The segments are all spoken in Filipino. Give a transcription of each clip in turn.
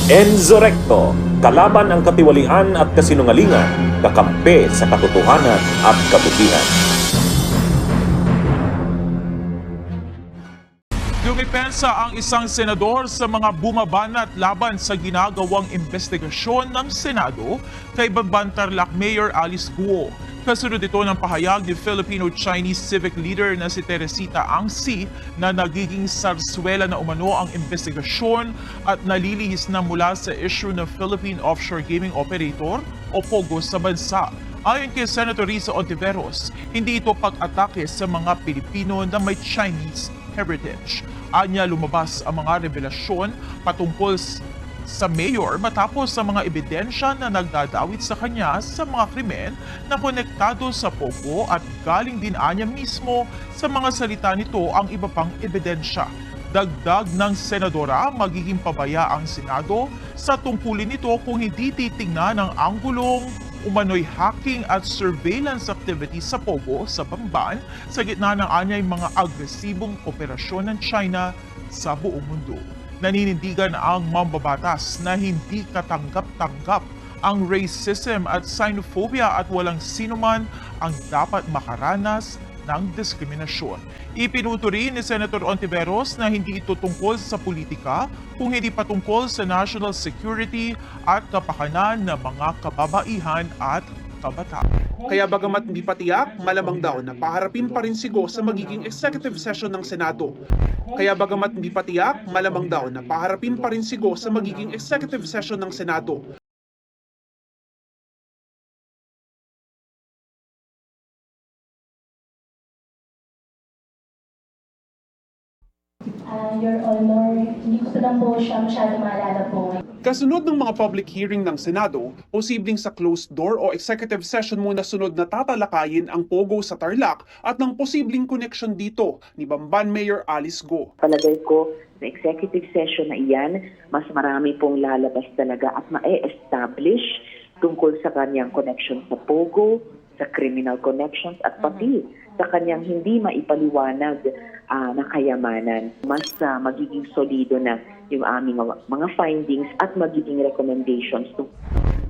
Enzo Recto, kalaban ang katiwalian at kasinungalingan, kakampi sa katotohanan at kabutihan. Dumipensa ang isang senador sa mga bumabanat laban sa ginagawang investigasyon ng Senado kay Bamban Tarlac Mayor Alice Guo. Kasunod ito ng pahayag ni Filipino-Chinese civic leader na si Teresita Angsi na nagiging sarswela na umano ang investigasyon at nalilihis na mula sa issue ng Philippine Offshore Gaming Operator o POGO sa bansa. Ayon kay Senator Risa Ontiveros, hindi ito pag-atake sa mga Pilipino na may Chinese heritage. Anya lumabas ang mga revelasyon patungkol sa mayor matapos sa mga ebidensya na nagdadawit sa kanya sa mga krimen na konektado sa POGO at galing din anya mismo sa mga salita nito ang iba pang ebidensya. Dagdag ng senadora, magiging pabaya ang Senado sa tungkulin nito kung hindi titingnan ang anggulong umano'y hacking at surveillance activities sa POGO sa Bamban sa gitna ng anyay mga agresibong operasyon ng China sa buong mundo. Naninindigan ang mambabatas na hindi katanggap-tanggap ang racism at xenophobia at walang sinuman ang dapat makaranas ng diskriminasyon. Ipinuto rin ni Senator Ontiveros na hindi ito tungkol sa politika kung hindi patungkol sa national security at kapakanan ng mga kababaihan at kabataan. Kaya bagamat hindi patiyak, malamang daw na paharapin pa rin si Go sa magiging executive session ng Senado. Kaya bagamat hindi patiyak, malamang daw na paharapin pa rin si Go sa magiging executive session ng Senado. Your Honor, hindi ko pa lang po siya masyado maalala po. Kasunod ng mga public hearing ng Senado, posibleng sa closed door o executive session muna sunod na tatalakayin ang POGO sa Tarlac at ng posibleng connection dito ni Bamban Mayor Alice Go. Palagay ko sa executive session na iyan, mas marami pong lalabas talaga at ma-establish tungkol sa kanyang connection sa POGO, sa criminal connections at pati sa kanyang hindi maipaliwanag na kayamanan. Mas magiging solido na yung aming mga findings at magiging recommendations.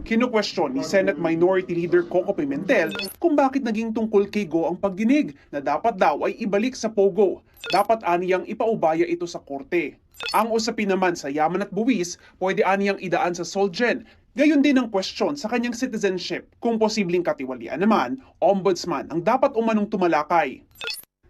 Kinu-question ni Senate Minority Leader Coco Pimentel kung bakit naging tungkol kay Go ang pagdinig na dapat daw ay ibalik sa POGO. Dapat aniyang ipaubaya ito sa korte. Ang usapin naman sa yaman at buwis, pwede aniyang idaan sa SOLGEN. Gayon din ang question sa kanyang citizenship kung posibleng katiwalian naman, ombudsman ang dapat umanong tumalakay.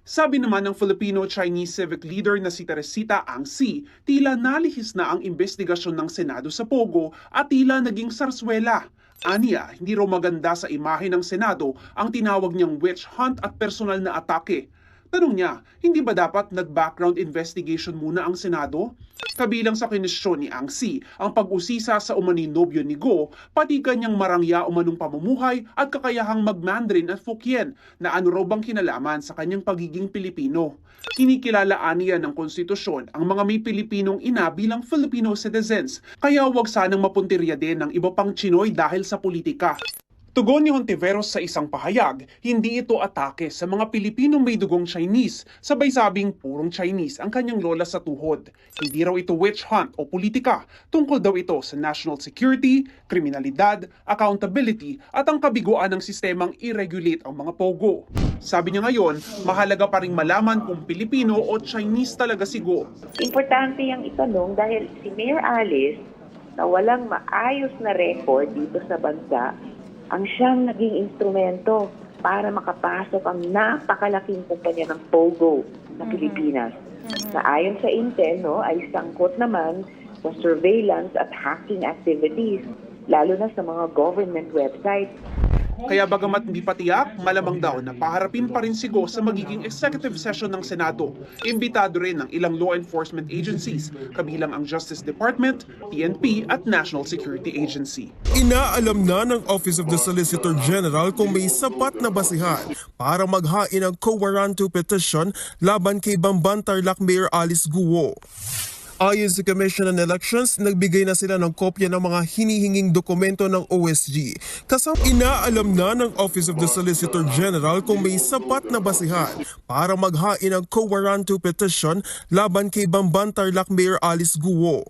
Sabi naman ng Filipino-Chinese civic leader na si Teresita Angsi, tila nalihis na ang investigasyon ng Senado sa POGO at tila naging sarswela. Aniya, hindi raw maganda sa imahe ng Senado ang tinawag niyang witch hunt at personal na atake. Tanong niya, hindi ba dapat nag-background investigation muna ang Senado? Kabilang sa kinesyon ni Angsi ang pag-usisa sa umano'y nobyo ni Go, pati kanyang marangya umanong pamumuhay at kakayahang mag-Mandarin at Fukien na ano raw bang kinalaman sa kanyang pagiging Pilipino. Kinikilalaan niya ng konstitusyon ang mga may Pilipinong ina bilang Filipino citizens, kaya huwag sanang mapuntirya din ng iba pang Chinoy dahil sa politika. Tugon ni Hontiveros sa isang pahayag, hindi ito atake sa mga Pilipinong may dugong Chinese, sabay sabing purong Chinese ang kanyang lola sa tuhod. Hindi raw ito witch hunt o politika, tungkol daw ito sa national security, kriminalidad, accountability at ang kabiguan ng sistemang i-regulate ang mga POGO. Sabi niya ngayon, mahalaga pa ring malaman kung Pilipino o Chinese talaga si Go. Importante yung itanong dahil si Mayor Alice na walang maayos na record dito sa bansa, ang siyang naging instrumento para makapasok ang napakalaking kumpanya ng POGO sa Pilipinas. Na ayon sa Intel, ay sangkot naman sa surveillance at hacking activities, lalo na sa mga government websites. Kaya bagamat hindi patiyak, malamang daw na paharapin pa rin si Go sa magiging executive session ng Senado. Imbitado rin ng ilang law enforcement agencies, kabilang ang Justice Department, PNP at National Security Agency. Inaalam na ng Office of the Solicitor General kung may sapat na basihan para maghain ng quo warranto petition laban kay Bamban Tarlac Mayor Alice Guo. Ayon sa Commission on Elections, nagbigay na sila ng kopya ng mga hinihinging dokumento ng OSG. Kasama inaalam na ng Office of the Solicitor General kung may sapat na basihan para maghain ng quo warranto petition laban kay Bamban Tarlac Mayor Alice Guo.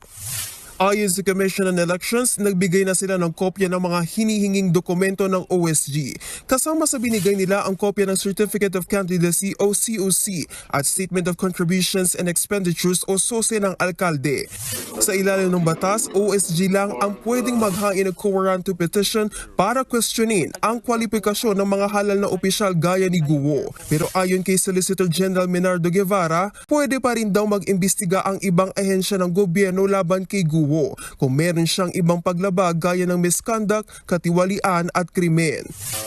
Ayon sa Commission on Elections, nagbigay na sila ng kopya ng mga hinihinging dokumento ng OSG. Kasama sa binigay nila ang kopya ng Certificate of Candidacy o COC at Statement of Contributions and Expenditures o SOSE ng alkalde. Sa ilalim ng batas, OSG lang ang pwedeng maghain ng quo warranto petition para questionin ang kwalifikasyon ng mga halal na opisyal gaya ni Guo. Pero ayon kay Solicitor General Menardo Guevara, pwede pa rin daw mag-imbestiga ang ibang ahensya ng gobyerno laban kay Guo kung meron siyang ibang paglabag gaya ng misconduct, katiwalian at krimen.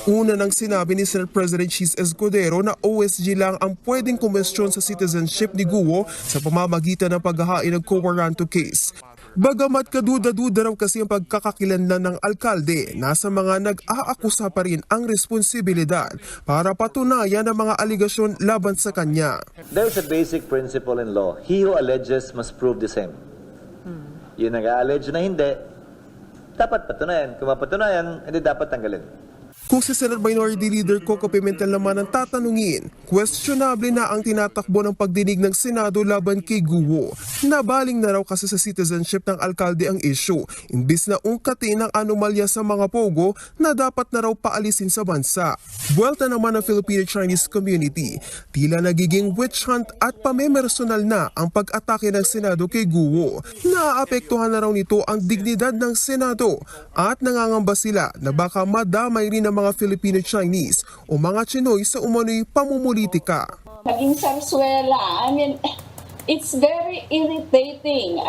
Una nang sinabi ni Senate President Chis Escudero na OSG lang ang pwedeng kumestyon sa citizenship ni Guo sa pamamagitan ng paghahain ng quo warranto case. Bagamat kaduda-duda raw kasi ang pagkakakilanlan ng alkalde, nasa mga nag-aakusa pa rin ang responsibilidad para patunayan ang mga aligasyon laban sa kanya. There's a basic principle in law. He who alleges must prove the same. Yung nag-allege na hindi, dapat patunayan. Kung mapatunayan, hindi dapat tanggalin. Kung si Senate Minority Leader Coco Pimentel naman ang tatanungin, questionable na ang tinatakbo ng pagdinig ng Senado laban kay Guo. Nabaling na raw kasi sa citizenship ng alkalde ang issue, imbis na ungkatin ang anomalya sa mga pogo na dapat na raw paalisin sa bansa. Buwelta naman ng Filipino-Chinese community, tila nagiging witch hunt at pamemersonal na ang pag-atake ng Senado kay Guo. Naaapektuhan na raw nito ang dignidad ng Senado at nangangamba sila na baka madamay rin ng mga Filipino-Chinese o mga Chinoy sa umano'y pamumulitika. Naging sarsuela. I mean, it's very irritating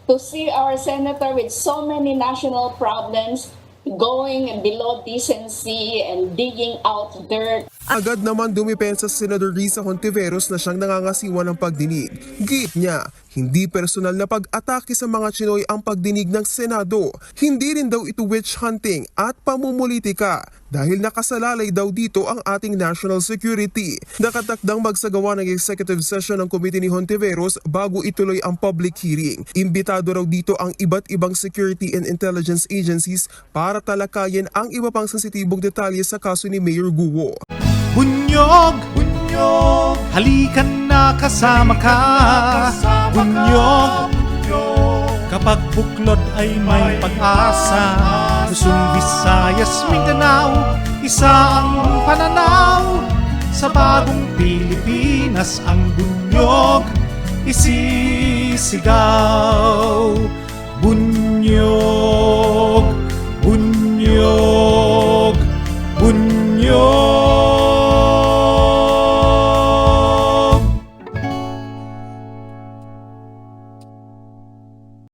to see our senator with so many national problems going below decency and digging out dirt. Agad naman dumipensa si Senador Risa Hontiveros na siyang nangangasiwa ng pagdinig. Giit niya, hindi personal na pag-atake sa mga Chinoy ang pagdinig ng Senado. Hindi rin daw ito witch hunting at pamumulitika dahil nakasalalay daw dito ang ating national security. Nakatakdang magsagawa ng executive session ng komite ni Hontiveros bago ituloy ang public hearing. Imbitado raw dito ang iba't ibang security and intelligence agencies para talakayin ang iba pang sensitibong detalye sa kaso ni Mayor Guo. Bunyog, bunyog, halikan na kasama ka. Bunyog, kapag buklod ay may pag-asa. Luzon, Visayas, Mindanao, isa ang pananaw. Sa bagong Pilipinas ang bunyog isisigaw. Bunyog, bunyog, bunyog.